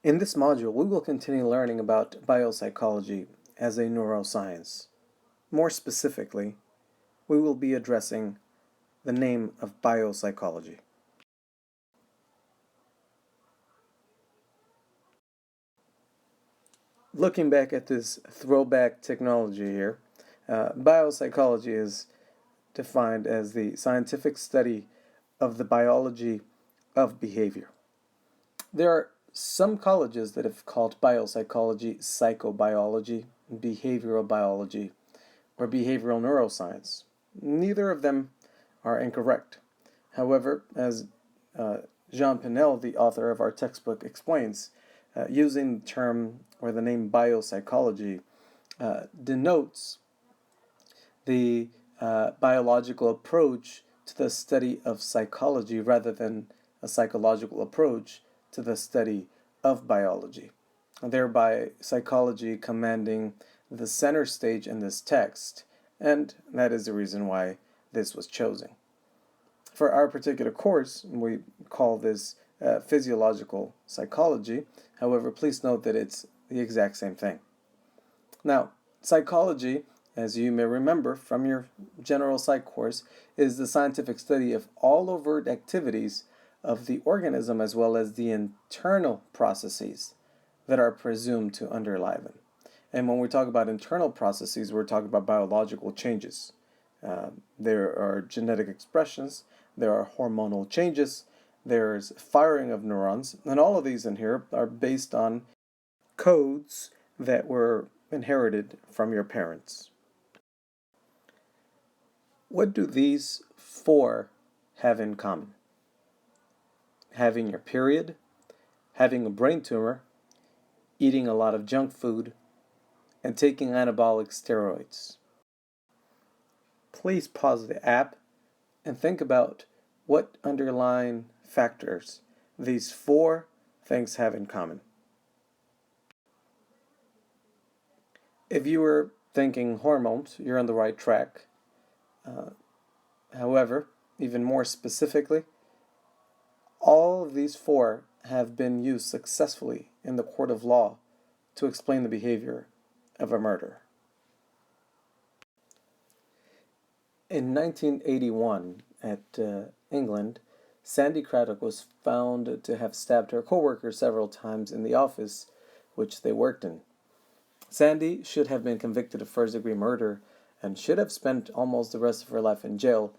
In this module, we will continue learning about biopsychology as a neuroscience. More specifically, we will be addressing the name of biopsychology. Looking back at this throwback technology here, biopsychology is defined as the scientific study of the biology of behavior. There are some colleges that have called biopsychology psychobiology, behavioral biology, or behavioral neuroscience. Neither of them are incorrect. However, as Jean Pinel, the author of our textbook, explains, using the term or the name biopsychology denotes the biological approach to the study of psychology rather than a psychological approach to the study of biology, thereby psychology commanding the center stage in this text, and that is the reason why this was chosen. For our particular course, we call this physiological psychology. However, please note that it's the exact same thing. Now, psychology, as you may remember from your general psych course, is the scientific study of all overt activities of the organism as well as the internal processes that are presumed to underlie them. And when we talk about internal processes, we're talking about biological changes. There are genetic expressions, there are hormonal changes, there's firing of neurons, and all of these in here are based on codes that were inherited from your parents. What do these four have in common? Having your period, having a brain tumor, eating a lot of junk food, and taking anabolic steroids. Please pause the app and think about what underlying factors these four things have in common. If you were thinking hormones, you're on the right track. However, even more specifically, all of these four have been used successfully in the court of law to explain the behavior of a murderer. In 1981, at England, Sandy Craddock was found to have stabbed her coworker several times in the office which they worked in. Sandy should have been convicted of first-degree murder and should have spent almost the rest of her life in jail,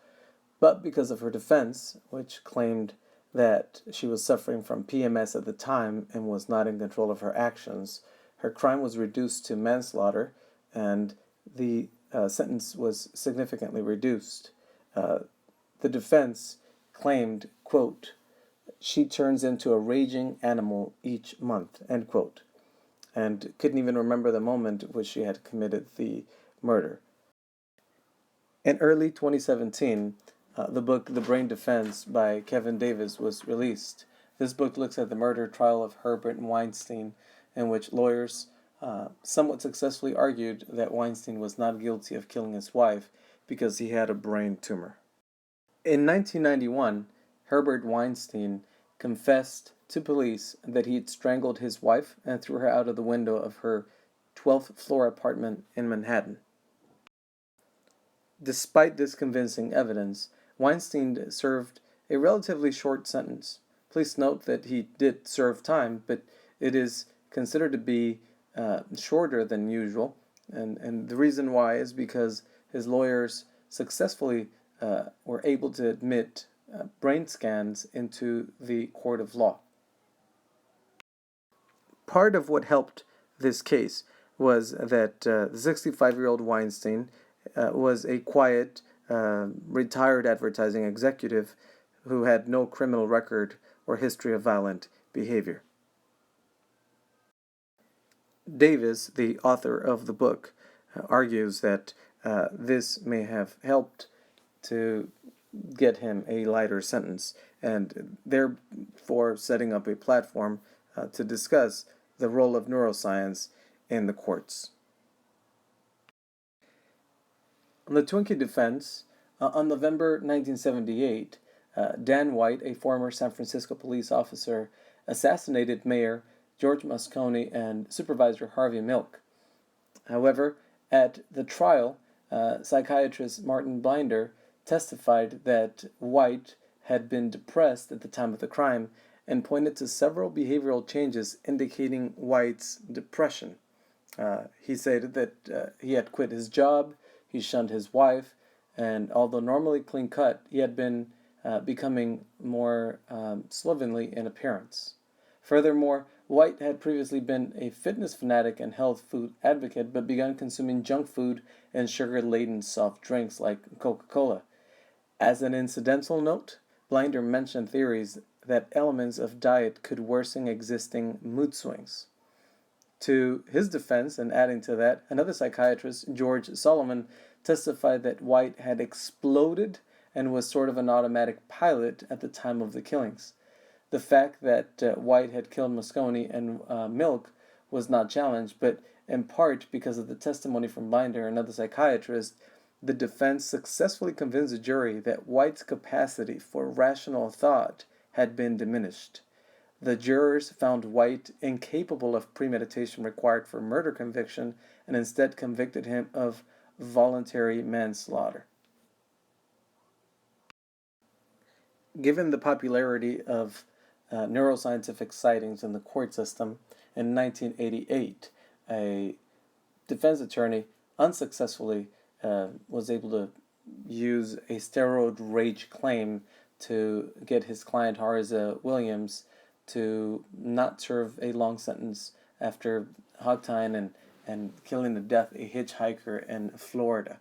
but because of her defense, which claimed that she was suffering from PMS at the time and was not in control of her actions, her crime was reduced to manslaughter, and the sentence was significantly reduced. The defense claimed, quote, "She turns into a raging animal each month," end quote, and couldn't even remember the moment which she had committed the murder. In early 2017, the book The Brain Defense by Kevin Davis was released. This book looks at the murder trial of Herbert Weinstein, in which lawyers somewhat successfully argued that Weinstein was not guilty of killing his wife because he had a brain tumor. In 1991, Herbert Weinstein confessed to police that he had strangled his wife and threw her out of the window of her 12th floor apartment in Manhattan. Despite this convincing evidence, Weinstein served a relatively short sentence. Please note that he did serve time, but it is considered to be shorter than usual, and the reason why is because his lawyers successfully were able to admit brain scans into the court of law. Part of what helped this case was that the 65-year-old Weinstein was a quiet, retired advertising executive who had no criminal record or history of violent behavior. Davis, the author of the book, argues that this may have helped to get him a lighter sentence, and therefore setting up a platform to discuss the role of neuroscience in the courts. On the Twinkie defense, on November 1978, Dan White, a former San Francisco police officer, assassinated Mayor George Moscone and supervisor Harvey Milk. However, at the trial, psychiatrist Martin Blinder testified that White had been depressed at the time of the crime and pointed to several behavioral changes indicating White's depression. He said that he had quit his job, he shunned his wife, and although normally clean cut, he had been becoming more slovenly in appearance. Furthermore, White had previously been a fitness fanatic and health food advocate, but began consuming junk food and sugar-laden soft drinks like Coca-Cola. As an incidental note, Blinder mentioned theories that elements of diet could worsen existing mood swings. To his defense, and adding to that, another psychiatrist, George Solomon, testified that White had exploded and was sort of an automatic pilot at the time of the killings. The fact that White had killed Moscone and Milk was not challenged, but in part because of the testimony from Blinder and other psychiatrists, the defense successfully convinced the jury that White's capacity for rational thought had been diminished. The jurors found White incapable of premeditation required for murder conviction and instead convicted him of voluntary manslaughter. Given the popularity of neuroscientific sightings in the court system, in 1988, a defense attorney unsuccessfully was able to use a steroid rage claim to get his client Harza Williams to not serve a long sentence after hogtying and killing to death a hitchhiker in Florida.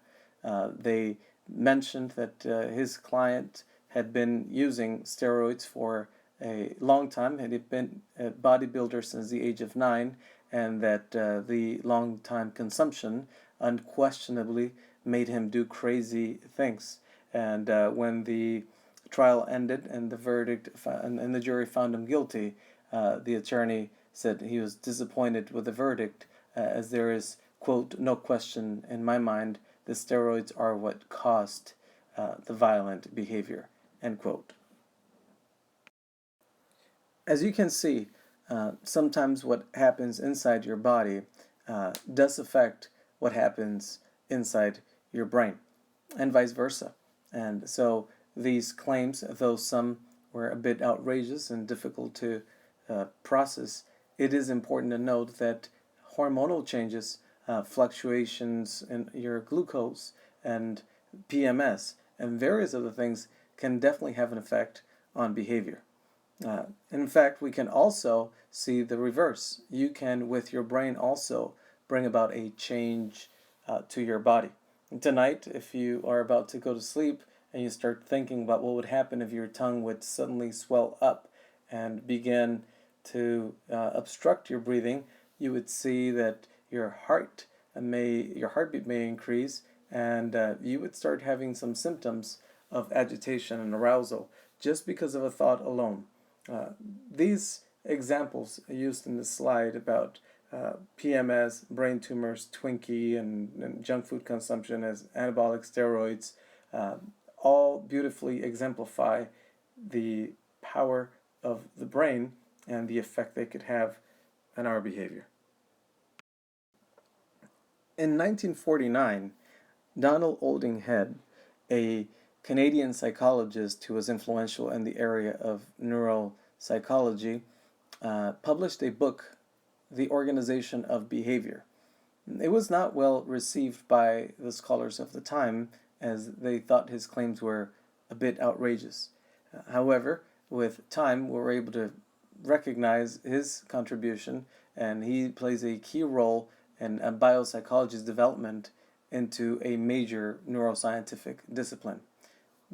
They mentioned that his client had been using steroids for a long time, had been a bodybuilder since the age of 9, and that the long time consumption unquestionably made him do crazy things. And when the trial ended and the verdict and the jury found him guilty, the attorney said he was disappointed with the verdict, as there is, quote, no question in my mind, the steroids are what caused the violent behavior, end quote. As you can see, sometimes what happens inside your body does affect what happens inside your brain, and vice versa. And so these claims, though some were a bit outrageous and difficult to process, it is important to note that hormonal changes, fluctuations in your glucose and PMS, and various other things can definitely have an effect on behavior. In fact, we can also see the reverse. You can, with your brain, also bring about a change to your body. And tonight, if you are about to go to sleep and you start thinking about what would happen if your tongue would suddenly swell up and begin to obstruct your breathing, you would see that your heartbeat may increase, and you would start having some symptoms of agitation and arousal just because of a thought alone. These examples used in the slide about PMS, brain tumors, Twinkie, and junk food consumption as anabolic steroids all beautifully exemplify the power of the brain and the effect they could have on our behavior. In 1949, Donald Olding Head, a Canadian psychologist who was influential in the area of neuropsychology, published a book, The Organization of Behavior. It was not well received by the scholars of the time, as they thought his claims were a bit outrageous. However, with time, we were able to recognize his contribution, and he plays a key role in biopsychology's development into a major neuroscientific discipline.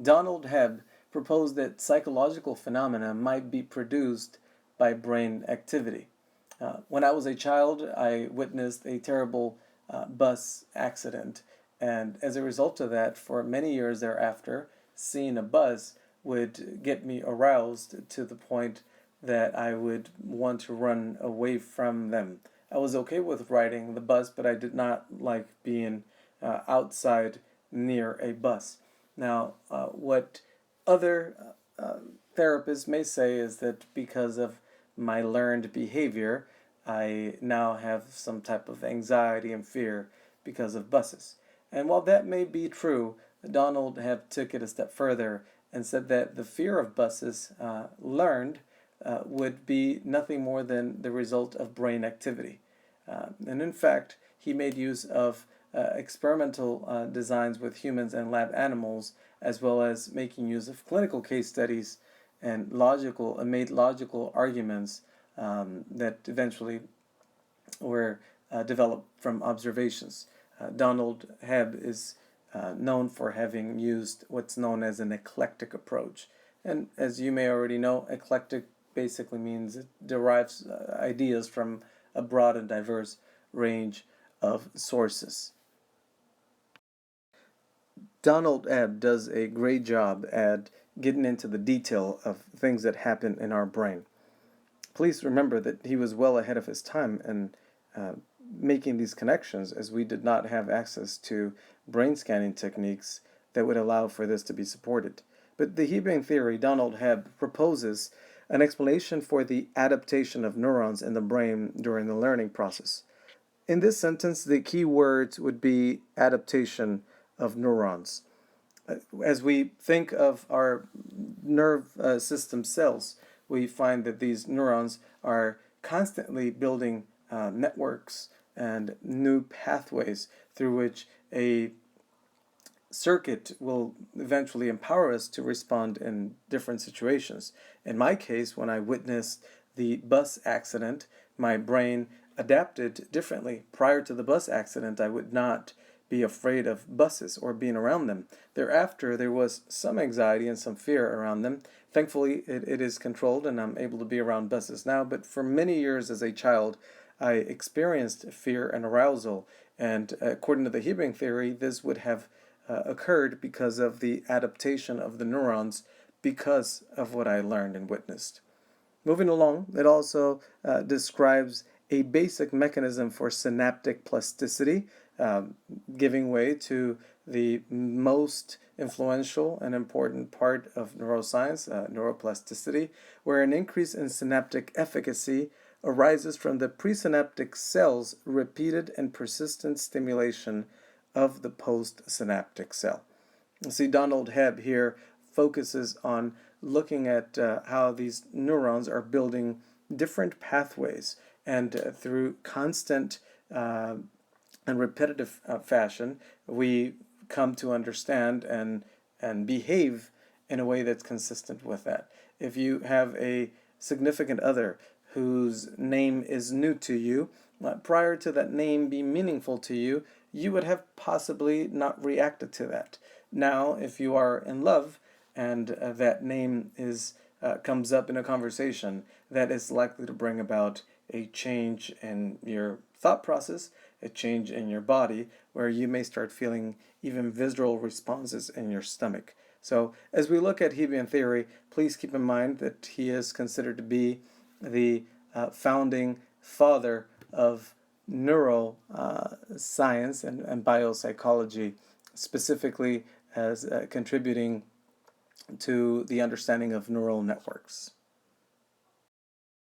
Donald Hebb proposed that psychological phenomena might be produced by brain activity. When I was a child, I witnessed a terrible bus accident, and as a result of that, for many years thereafter, seeing a bus would get me aroused to the point that I would want to run away from them. I was okay with riding the bus, but I did not like being outside near a bus. Now, what other therapists may say is that because of my learned behavior, I now have some type of anxiety and fear because of buses. And while that may be true, Donald Hebb took it a step further and said that the fear of buses learned would be nothing more than the result of brain activity. And in fact, he made use of experimental designs with humans and lab animals, as well as making use of clinical case studies and made logical arguments that eventually were developed from observations. Donald Hebb is known for having used what's known as an eclectic approach. And as you may already know, eclectic basically means it derives ideas from a broad and diverse range of sources. Donald Hebb does a great job at getting into the detail of things that happen in our brain. Please remember that he was well ahead of his time in making these connections, as we did not have access to brain scanning techniques that would allow for this to be supported. But the Hebbian theory, Donald Hebb proposes an explanation for the adaptation of neurons in the brain during the learning process. In this sentence, the key words would be adaptation of neurons. As we think of our nerve system cells, we find that these neurons are constantly building networks and new pathways through which a circuit will eventually empower us to respond in different situations. In my case, when I witnessed the bus accident, my brain adapted differently. Prior to the bus accident, I would not be afraid of buses or being around them. Thereafter, there was some anxiety and some fear around them. Thankfully, it is controlled and I'm able to be around buses now, but for many years as a child, I experienced fear and arousal, and according to the Hebbian theory, this would have occurred because of the adaptation of the neurons because of what I learned and witnessed. Moving along, it also describes a basic mechanism for synaptic plasticity, giving way to the most influential and important part of neuroscience, neuroplasticity, where an increase in synaptic efficacy arises from the presynaptic cell's repeated and persistent stimulation of the postsynaptic cell. See, Donald Hebb here focuses on looking at how these neurons are building different pathways, and through constant and repetitive fashion, we come to understand and behave in a way that's consistent with that. If you have a significant other whose name is new to you, prior to that name being meaningful to you, you would have possibly not reacted to that. Now, if you are in love and that name comes up in a conversation, that is likely to bring about a change in your thought process, a change in your body, where you may start feeling even visceral responses in your stomach. So as we look at Hebbian theory, please keep in mind that he is considered to be the founding father of neuroscience and biopsychology, specifically as contributing to the understanding of neural networks.